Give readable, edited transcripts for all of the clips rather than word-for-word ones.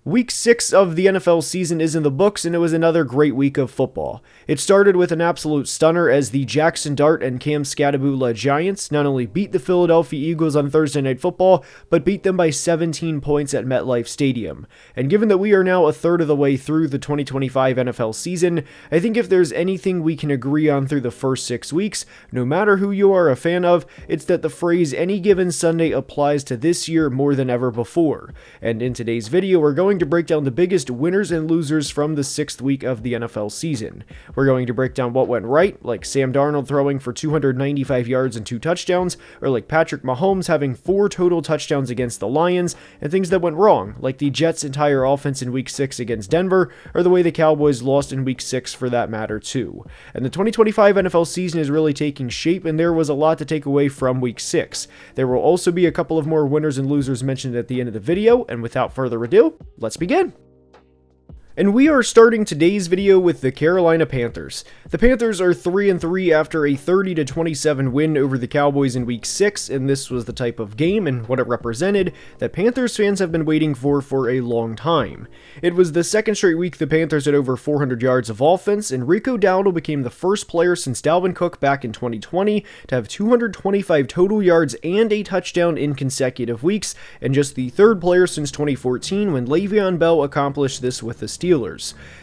Week 6 of the NFL season is in the books, and it was another great week of football. It started with an absolute stunner as the Jackson Dart and Cam Scadaboo-led Giants not only beat the Philadelphia Eagles on Thursday Night Football, but beat them by 17 points at MetLife Stadium. And given that we are now a third of the way through the 2025 NFL season, I think if there's anything we can agree on through the first 6 weeks, no matter who you are a fan of, it's that the phrase "any given Sunday" applies to this year more than ever before. And in today's video, we're going to break down the biggest winners and losers from the 6th week of the NFL season. We're going to break down what went right, like Sam Darnold throwing for 295 yards and 2 touchdowns, or like Patrick Mahomes having 4 total touchdowns against the Lions, and things that went wrong, like the Jets' entire offense in Week 6 against Denver, or the way the Cowboys lost in Week 6 for that matter too. And the 2025 NFL season is really taking shape, and there was a lot to take away from Week 6. There will also be a couple of more winners and losers mentioned at the end of the video, and without further ado, let's begin. And we are starting today's video with the Carolina Panthers. The Panthers are 3-3 after a 30-27 win over the Cowboys in Week 6, and this was the type of game and what it represented that Panthers fans have been waiting for a long time. It was the second straight week the Panthers had over 400 yards of offense, and Rico Dowdle became the first player since Dalvin Cook back in 2020 to have 225 total yards and a touchdown in consecutive weeks, and just the third player since 2014 when Le'Veon Bell accomplished this with the Steelers.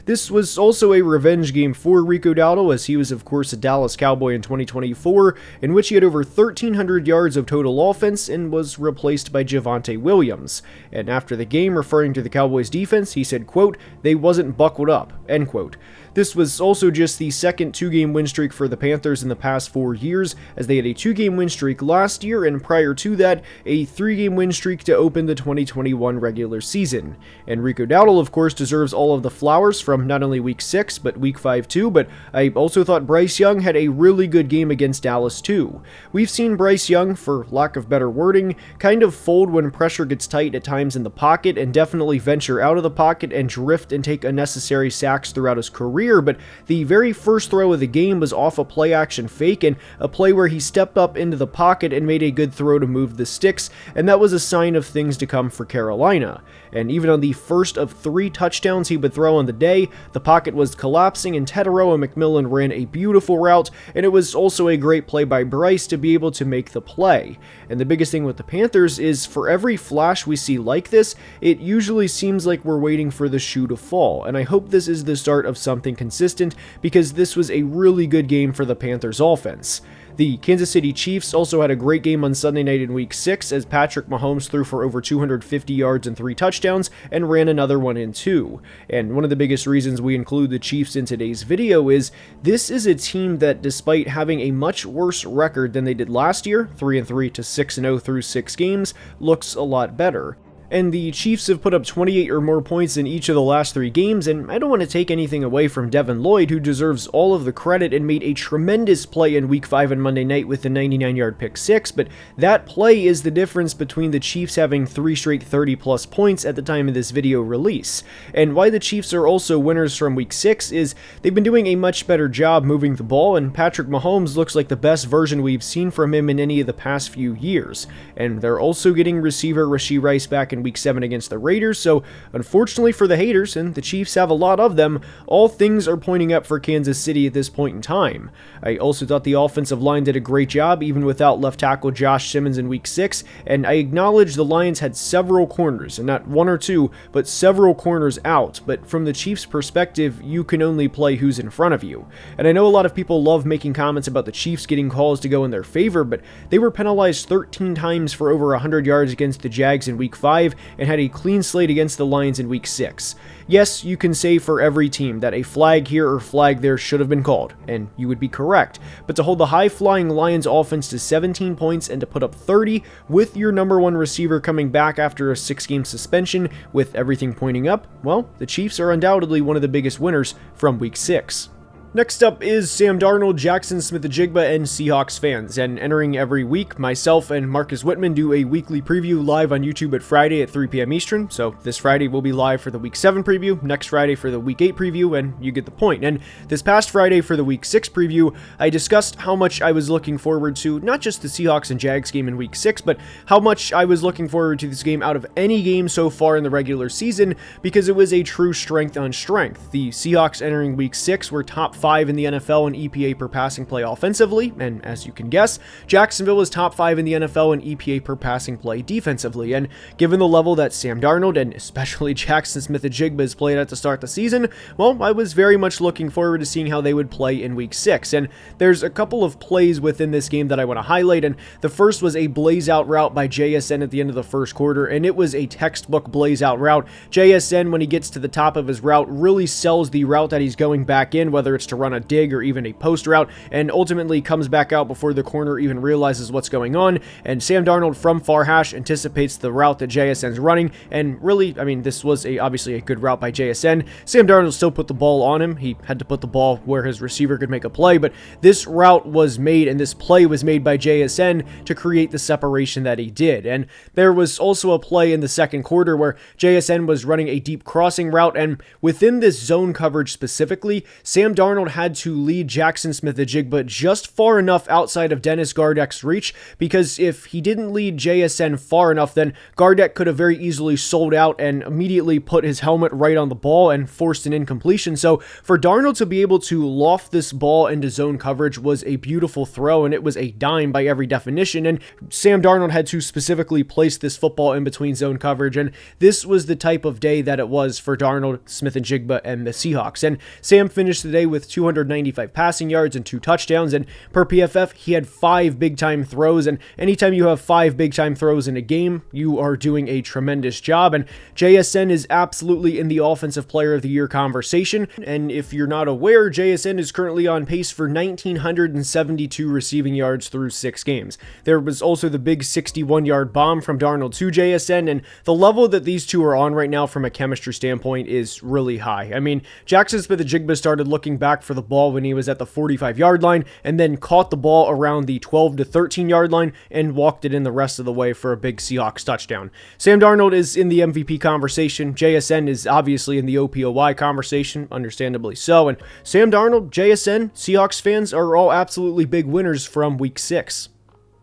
This was also a revenge game for Rico Dowdle, as he was of course a Dallas Cowboy in 2024, in which he had over 1,300 yards of total offense and was replaced by Javonte Williams. And after the game, referring to the Cowboys defense, he said, quote, "They wasn't buckled up," end quote. This was also just the second 2-game win streak for the Panthers in the past 4 years, as they had a 2-game win streak last year, and prior to that, a 3-game win streak to open the 2021 regular season. And Rico Dowdle, of course, deserves all of the flowers from not only Week 6, but Week 5 too, but I also thought Bryce Young had a really good game against Dallas too. We've seen Bryce Young, for lack of better wording, kind of fold when pressure gets tight at times in the pocket, and definitely venture out of the pocket and drift and take unnecessary sacks throughout his career. But the very first throw of the game was off a play-action fake, and a play where he stepped up into the pocket and made a good throw to move the sticks, and that was a sign of things to come for Carolina. And even on the first of 3 touchdowns he would throw on the day, the pocket was collapsing, and Teteroa McMillan ran a beautiful route, and it was also a great play by Bryce to be able to make the play. And the biggest thing with the Panthers is for every flash we see like this, it usually seems like we're waiting for the shoe to fall, and I hope this is the start of something consistent, because this was a really good game for the Panthers offense. The Kansas City Chiefs also had a great game on Sunday night in Week 6, as Patrick Mahomes threw for over 250 yards and 3 touchdowns and ran another one in too. And one of the biggest reasons we include the Chiefs in today's video is this is a team that, despite having a much worse record than they did last year, 3-3 to 6-0 through 6 games, looks a lot better. And the Chiefs have put up 28 or more points in each of the last 3 games, and I don't want to take anything away from Devin Lloyd, who deserves all of the credit and made a tremendous play in Week 5 on Monday night with the 99-yard pick 6, but that play is the difference between the Chiefs having 3 straight 30-plus points at the time of this video release. And why the Chiefs are also winners from Week 6 is they've been doing a much better job moving the ball, and Patrick Mahomes looks like the best version we've seen from him in any of the past few years. And they're also getting receiver Rashee Rice back in Week 7 against the Raiders, so unfortunately for the haters, and the Chiefs have a lot of them, all things are pointing up for Kansas City at this point in time. I also thought the offensive line did a great job even without left tackle Josh Simmons in Week 6, and I acknowledge the Lions had several corners, and not 1 or 2, but several corners out, but from the Chiefs' perspective, you can only play who's in front of you. And I know a lot of people love making comments about the Chiefs getting calls to go in their favor, but they were penalized 13 times for over 100 yards against the Jags in Week 5, and had a clean slate against the Lions in Week 6. Yes, you can say for every team that a flag here or flag there should have been called, and you would be correct, but to hold the high-flying Lions offense to 17 points and to put up 30 with your number 1 receiver coming back after a 6-game suspension with everything pointing up, well, the Chiefs are undoubtedly one of the biggest winners from Week 6. Next up is Sam Darnold, Jackson Smith-Njigba, and Seahawks fans. And entering every week, myself and Marcus Whitman do a weekly preview live on YouTube at Friday at 3 p.m. Eastern. So this Friday we'll be live for the Week 7 preview, next Friday for the Week 8 preview, and you get the point. And this past Friday for the Week 6 preview, I discussed how much I was looking forward to not just the Seahawks and Jags game in Week 6, but how much I was looking forward to this game out of any game so far in the regular season, because it was a true strength on strength. The Seahawks entering Week 6 were top 5 in the NFL in EPA per passing play offensively, and as you can guess, Jacksonville was top 5 in the NFL in EPA per passing play defensively, and given the level that Sam Darnold and especially Jackson Smith-Njigba has played at to start the season, well, I was very much looking forward to seeing how they would play in Week 6, and there's a couple of plays within this game that I want to highlight, and the first was a blaze-out route by JSN at the end of the first quarter, and it was a textbook blaze-out route. JSN, when he gets to the top of his route, really sells the route that he's going back in, whether it's to run a dig or even a post route, and ultimately comes back out before the corner even realizes what's going on, and Sam Darnold from far hash anticipates the route that JSN's running, and really, I mean, this was obviously a good route by JSN. Sam Darnold still put the ball on him. He had to put the ball where his receiver could make a play, but this route was made, and this play was made by JSN to create the separation that he did, and there was also a play in the second quarter where JSN was running a deep crossing route, and within this zone coverage specifically, Sam Darnold had to lead Jackson Smith-Njigba just far enough outside of Dennis Gardeck's reach, because if he didn't lead JSN far enough, then Gardeck could have very easily sold out and immediately put his helmet right on the ball and forced an incompletion. So for Darnold to be able to loft this ball into zone coverage was a beautiful throw, and it was a dime by every definition, and Sam Darnold had to specifically place this football in between zone coverage, and this was the type of day that it was for Darnold, Smith-Njigba, and the Seahawks. And Sam finished the day with 295 passing yards and 2 touchdowns, and per PFF, he had 5 big-time throws, and anytime you have 5 big-time throws in a game, you are doing a tremendous job, and JSN is absolutely in the Offensive Player of the Year conversation, and if you're not aware, JSN is currently on pace for 1,972 receiving yards through 6 games. There was also the big 61-yard bomb from Darnold to JSN, and the level that these two are on right now from a chemistry standpoint is really high. I mean, Jackson Smith-Njigba started looking back for the ball when he was at the 45-yard line, and then caught the ball around the 12 to 13-yard line and walked it in the rest of the way for a big Seahawks touchdown. Sam Darnold is in the MVP conversation. JSN is obviously in the OPOY conversation, understandably so, and Sam Darnold, JSN, Seahawks fans are all absolutely big winners from Week 6.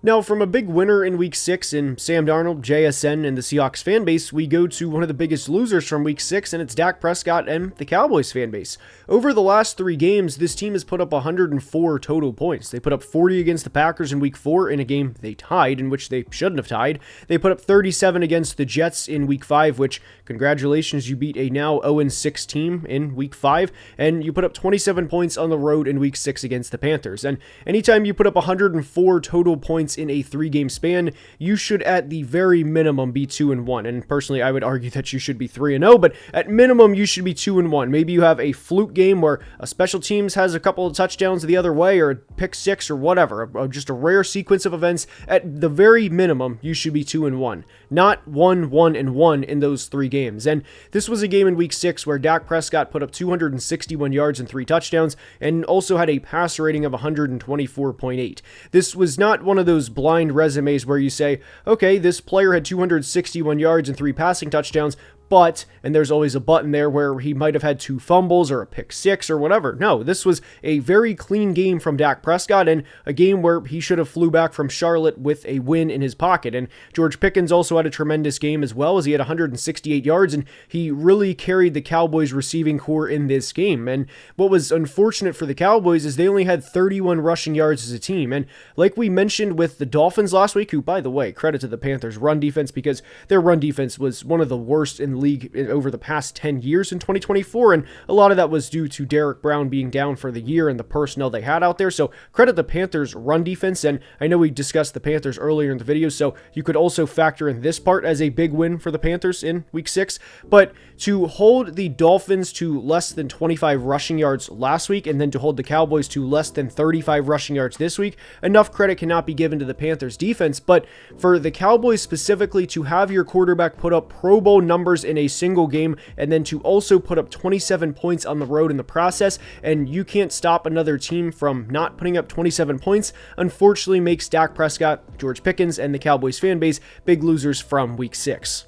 Now, from a big winner in Week 6 in Sam Darnold, JSN, and the Seahawks fan base, we go to one of the biggest losers from Week 6, and it's Dak Prescott and the Cowboys fan base. Over the last 3 games, this team has put up 104 total points. They put up 40 against the Packers in Week 4 in a game they tied, in which they shouldn't have tied. They put up 37 against the Jets in Week 5, which, congratulations, you beat a now 0-6 team in Week 5, and you put up 27 points on the road in Week 6 against the Panthers. And anytime you put up 104 total points in a 3-game span, you should at the very minimum be 2-1. And personally, I would argue that you should be 3-0, but at minimum, you should be 2-1. Maybe you have a fluke game where a special teams has a couple of touchdowns the other way, or a pick 6 or whatever, just a rare sequence of events. At the very minimum, you should be 2-1, not 1-1-1 in those 3 games. And this was a game in Week 6 where Dak Prescott put up 261 yards and 3 touchdowns, and also had a passer rating of 124.8. This was not one of those blind resumes where you say, okay, this player had 261 yards and 3 passing touchdowns, but, and there's always a button there where he might have had 2 fumbles or a pick 6 or whatever. No, this was a very clean game from Dak Prescott, and a game where he should have flew back from Charlotte with a win in his pocket. And George Pickens also had a tremendous game as well, as he had 168 yards, and he really carried the Cowboys receiving core in this game. And what was unfortunate for the Cowboys is they only had 31 rushing yards as a team. And like we mentioned with the Dolphins last week, who, by the way, credit to the Panthers' run defense, because their run defense was one of the worst in the league over the past 10 years in 2024, and a lot of that was due to Derek Brown being down for the year and the personnel they had out there. So credit the Panthers' run defense, and I know we discussed the Panthers earlier in the video, so you could also factor in this part as a big win for the Panthers in Week 6. But to hold the Dolphins to less than 25 rushing yards last week, and then to hold the Cowboys to less than 35 rushing yards this week, enough credit cannot be given to the Panthers defense. But for the Cowboys specifically to have your quarterback put up Pro Bowl numbers in a single game, and then to also put up 27 points on the road in the process, and you can't stop another team from not putting up 27 points, unfortunately makes Dak Prescott, George Pickens, and the Cowboys fan base big losers from week 6.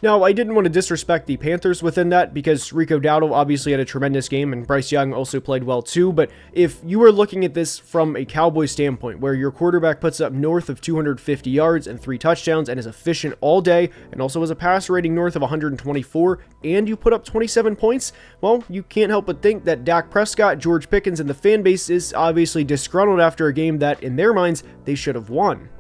Now, I didn't want to disrespect the Panthers within that because Rico Dowdle obviously had a tremendous game and Bryce Young also played well too, but if you are looking at this from a Cowboys standpoint where your quarterback puts up north of 250 yards and 3 touchdowns and is efficient all day and also has a passer rating north of 124 and you put up 27 points, well, you can't help but think that Dak Prescott, George Pickens, and the fan base is obviously disgruntled after a game that, in their minds, they should have won.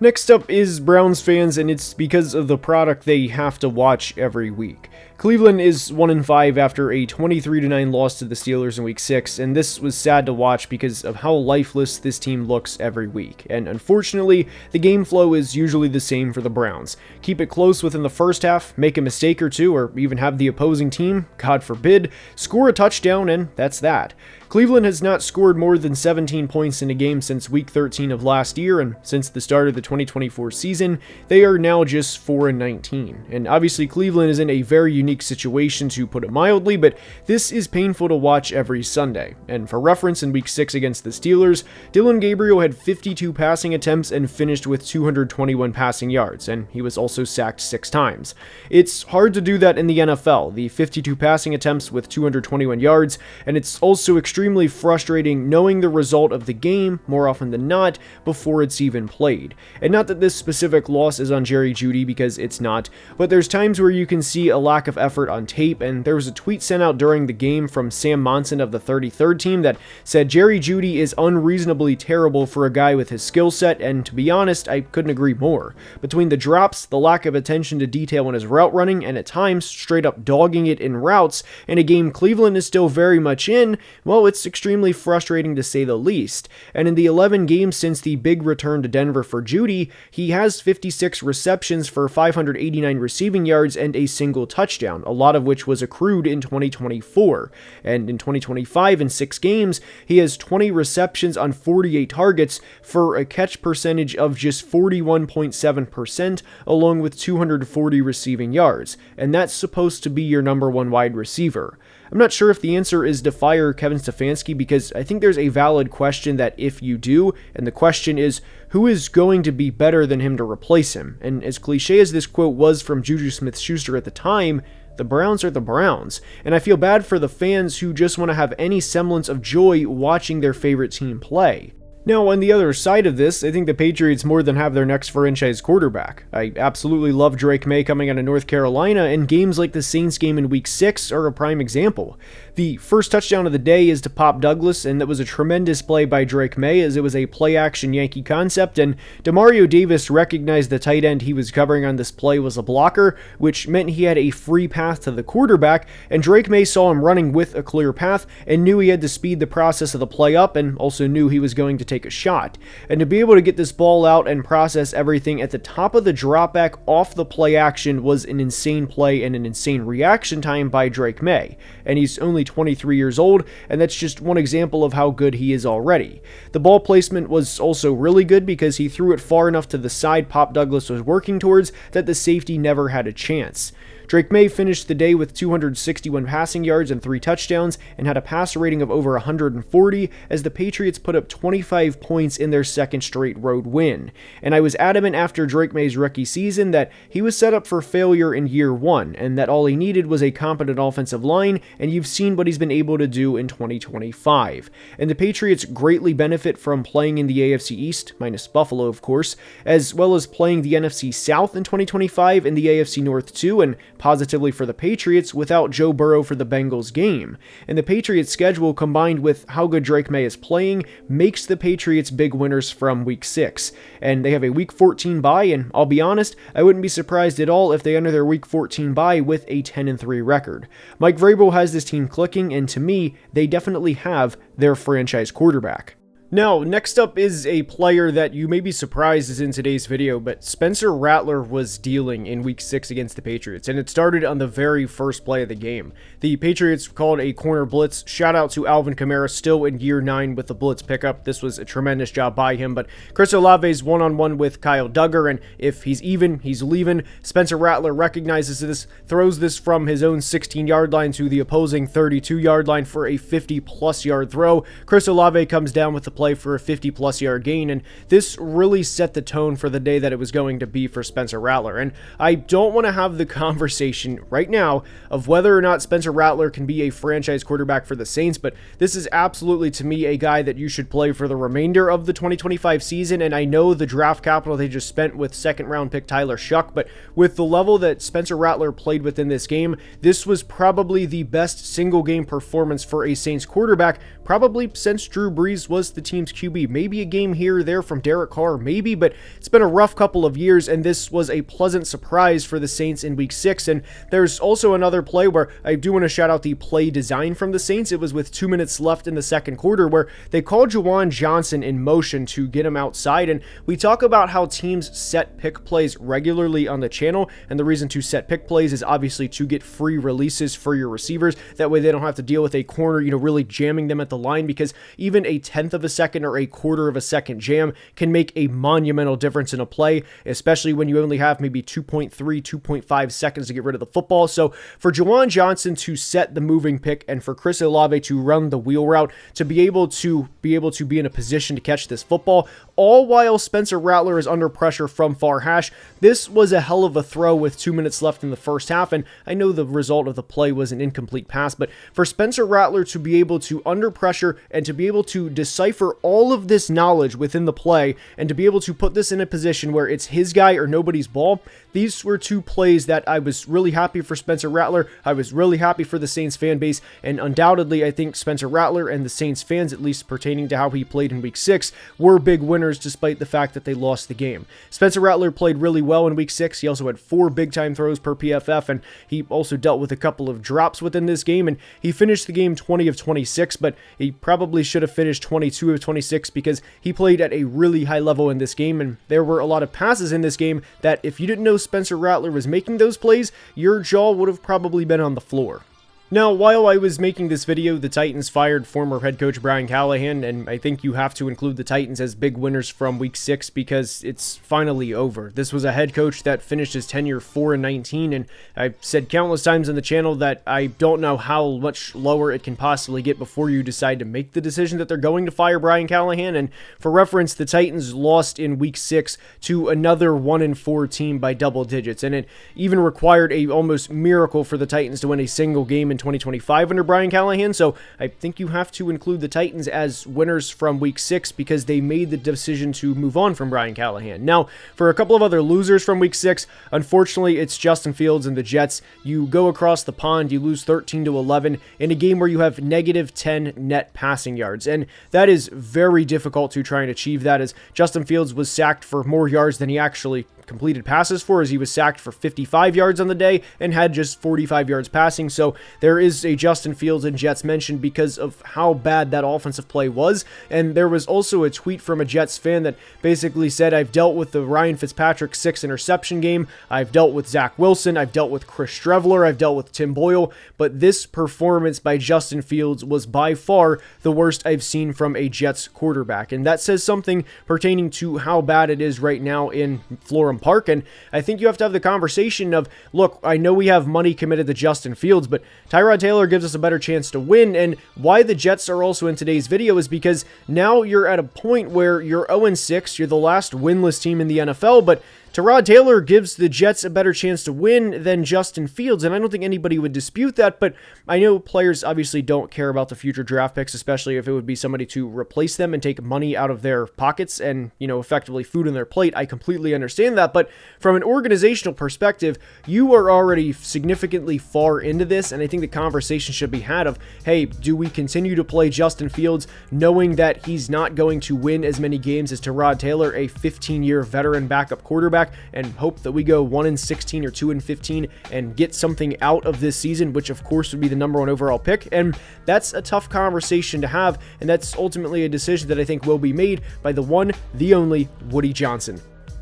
Next up is Browns fans, and it's because of the product they have to watch every week. Cleveland is 1-5 after a 23-9 loss to the Steelers in week 6, and this was sad to watch because of how lifeless this team looks every week. And unfortunately, the game flow is usually the same for the Browns. Keep it close within the first half, make a mistake or two, or even have the opposing team, God forbid, score a touchdown, and that's that. Cleveland has not scored more than 17 points in a game since week 13 of last year, and since the start of the 2024 season, they are now just 4-19. And obviously Cleveland is in a very unique situation, to put it mildly, but this is painful to watch every Sunday. And for reference, in week 6 against the Steelers, Dylan Gabriel had 52 passing attempts and finished with 221 passing yards, and he was also sacked 6 times. It's hard to do that in the NFL, the 52 passing attempts with 221 yards, and it's also extremely frustrating knowing the result of the game, more often than not, before it's even played. And not that this specific loss is on Jerry Jeudy, because it's not, but there's times where you can see a lack of effort on tape, and there was a tweet sent out during the game from Sam Monson of the 33rd team that said Jerry Jeudy is unreasonably terrible for a guy with his skill set, and to be honest, I couldn't agree more. Between the drops, the lack of attention to detail in his route running, and at times straight up dogging it in routes, in a game Cleveland is still very much in, well, it's extremely frustrating to say the least. And in the 11 games since the big return to Denver for Jeudy, he has 56 receptions for 589 receiving yards and a single touchdown, a lot of which was accrued in 2024. And in 2025, in 6 games, he has 20 receptions on 48 targets for a catch percentage of just 41.7%, along with 240 receiving yards. And that's supposed to be your number 1 wide receiver. I'm not sure if the answer is to fire Kevin Stefanski, because I think there's a valid question that if you do, and the question is, who is going to be better than him to replace him? And as cliche as this quote was from Juju Smith-Schuster at the time, the Browns are the Browns, and I feel bad for the fans who just want to have any semblance of joy watching their favorite team play. Now, on the other side of this, I think the Patriots more than have their next franchise quarterback. I absolutely love Drake May coming out of North Carolina, and games like the Saints game in week 6 are a prime example. The first touchdown of the day is to Pop Douglas, and that was a tremendous play by Drake May, as it was a play-action Yankee concept, and Demario Davis recognized the tight end he was covering on this play was a blocker, which meant he had a free path to the quarterback, and Drake May saw him running with a clear path and knew he had to speed the process of the play up, and also knew he was going to take a shot. And to be able to get this ball out and process everything at the top of the dropback off the play action was an insane play and an insane reaction time by Drake May. And he's only 23 years old, and that's just one example of how good he is already. The ball placement was also really good because he threw it far enough to the side Pop Douglas was working towards that the safety never had a chance. Drake May finished the day with 261 passing yards and 3 touchdowns and had a passer rating of over 140 as the Patriots put up 25 points in their second straight road win. And I was adamant after Drake May's rookie season that he was set up for failure in year 1 and that all he needed was a competent offensive line, and you've seen what he's been able to do in 2025. And the Patriots greatly benefit from playing in the AFC East, minus Buffalo of course, as well as playing the NFC South in 2025 and the AFC North too, and positively for the Patriots without Joe Burrow for the Bengals game. And the Patriots schedule combined with how good Drake May is playing makes the Patriots big winners from week 6. And they have a week 14 bye, and I'll be honest, I wouldn't be surprised at all if they enter their week 14 bye with a 10-3 record. Mike Vrabel has this team clicking, and to me, they definitely have their franchise quarterback. Now, next up is a player that you may be surprised is in today's video, but Spencer Rattler was dealing in Week 6 against the Patriots, and it started on the very first play of the game. The Patriots called a corner blitz. Shout out to Alvin Kamara, still in year 9 with the blitz pickup. This was a tremendous job by him, but Chris Olave's one-on-one with Kyle Duggar, and if he's even, he's leaving. Spencer Rattler recognizes this, throws this from his own 16-yard line to the opposing 32-yard line for a 50-plus yard throw. Chris Olave comes down with the play for a 50-plus yard gain, and this really set the tone for the day that it was going to be for Spencer Rattler. And I don't want to have the conversation right now of whether or not Spencer Rattler can be a franchise quarterback for the Saints, but this is absolutely, to me, a guy that you should play for the remainder of the 2025 season. And I know the draft capital they just spent with second-round pick Tyler Shuck, but with the level that Spencer Rattler played within this game, this was probably the best single-game performance for a Saints quarterback, probably since Drew Brees was the team's QB. Maybe a game here or there from Derek Carr, maybe, but it's been a rough couple of years, and this was a pleasant surprise for the Saints in Week 6. And there's also another play where I do want to shout out the play design from the Saints. It was with 2 minutes left in the second quarter where they called Juwan Johnson in motion to get him outside, and we talk about how teams set pick plays regularly on the channel, and the reason to set pick plays is obviously to get free releases for your receivers. That way they don't have to deal with a corner, really jamming them at the line, because even a tenth of a second or a quarter of a second jam can make a monumental difference in a play, especially when you only have maybe 2.3, 2.5 seconds to get rid of the football. So for Juwan Johnson to set the moving pick and for Chris Olave to run the wheel route, to be able to be in a position to catch this football, all while Spencer Rattler is under pressure from far hash, this was a hell of a throw with 2 minutes left in the first half. And I know the result of the play was an incomplete pass, but for Spencer Rattler to be able to, under pressure, and to be able to decipher all of this knowledge within the play and to be able to put this in a position where it's his guy or nobody's ball, these were two plays that I was really happy for Spencer Rattler. I was really happy for the Saints fan base, and undoubtedly I think Spencer Rattler and the Saints fans, at least pertaining to how he played in Week 6, were big winners despite the fact that they lost the game. Spencer Rattler played really well in Week 6. He also had 4 big-time throws per PFF, and he also dealt with a couple of drops within this game, and he finished the game 20 of 26, but he probably should have finished 22 of 26 because he played at a really high level in this game, and there were a lot of passes in this game that if you didn't know Spencer Rattler was making those plays, your jaw would have probably been on the floor. Now, while I was making this video, the Titans fired former head coach Brian Callahan, and I think you have to include the Titans as big winners from Week 6 because it's finally over. This was a head coach that finished his tenure 4-19, and I've said countless times on the channel that I don't know how much lower it can possibly get before you decide to make the decision that they're going to fire Brian Callahan. And for reference, the Titans lost in Week 6 to another 1-4 team by double digits, and it even required a almost miracle for the Titans to win a single game in 2025 under Brian Callahan. So I think you have to include the Titans as winners from Week 6 because they made the decision to move on from Brian Callahan. Now, for a couple of other losers from Week 6, unfortunately, it's Justin Fields and the Jets. You go across the pond, you lose 13-11 in a game where you have negative 10 net passing yards, and that is very difficult to try and achieve that, as Justin Fields was sacked for more yards than he actually completed passes for, as he was sacked for 55 yards on the day and had just 45 yards passing. So there is a Justin Fields and Jets mention because of how bad that offensive play was. And there was also a tweet from a Jets fan that basically said, I've dealt with the Ryan Fitzpatrick 6 interception game, I've dealt with Zach Wilson, I've dealt with Chris Streveler, I've dealt with Tim Boyle, but this performance by Justin Fields was by far the worst I've seen from a Jets quarterback. And that says something pertaining to how bad it is right now in Florham Park. And I think you have to have the conversation of, look, I know we have money committed to Justin Fields, but Tyrod Taylor gives us a better chance to win. And why the Jets are also in today's video is because now you're at a point where you're 0-6, you're the last winless team in the NFL, but Tyrod Taylor gives the Jets a better chance to win than Justin Fields, and I don't think anybody would dispute that, but I know players obviously don't care about the future draft picks, especially if it would be somebody to replace them and take money out of their pockets and, effectively food on their plate. I completely understand that, but from an organizational perspective, you are already significantly far into this, and I think the conversation should be had of, hey, do we continue to play Justin Fields knowing that he's not going to win as many games as Tyrod Taylor, a 15-year veteran backup quarterback? back and hope that we go 1-16 or 2-15 and get something out of this season, which of course would be the number 1 overall pick. And that's a tough conversation to have, and that's ultimately a decision that I think will be made by the one, the only Woody Johnson.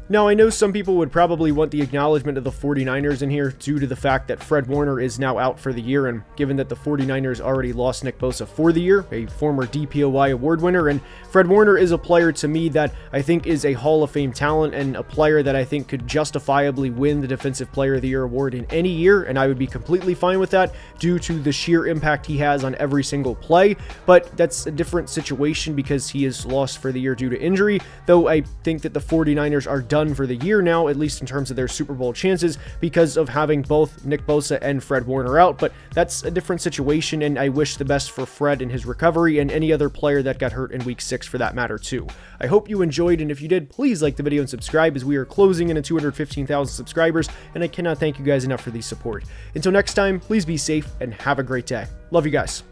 Now, I know some people would probably want the acknowledgement of the 49ers in here due to the fact that Fred Warner is now out for the year, and given that the 49ers already lost Nick Bosa for the year, a former DPOY award winner, and Fred Warner is a player to me that I think is a Hall of Fame talent and a player that I think could justifiably win the Defensive Player of the Year award in any year, and I would be completely fine with that due to the sheer impact he has on every single play, but that's a different situation because he is lost for the year due to injury, though I think that the 49ers are done for the year now, at least in terms of their Super Bowl chances, because of having both Nick Bosa and Fred Warner out, but that's a different situation, and I wish the best for Fred in his recovery and any other player that got hurt in Week 6 for that matter too. I hope you enjoyed, and if you did, please like the video and subscribe as we are closing in on 215,000 subscribers, and I cannot thank you guys enough for the support. Until next time, please be safe and have a great day. Love you guys.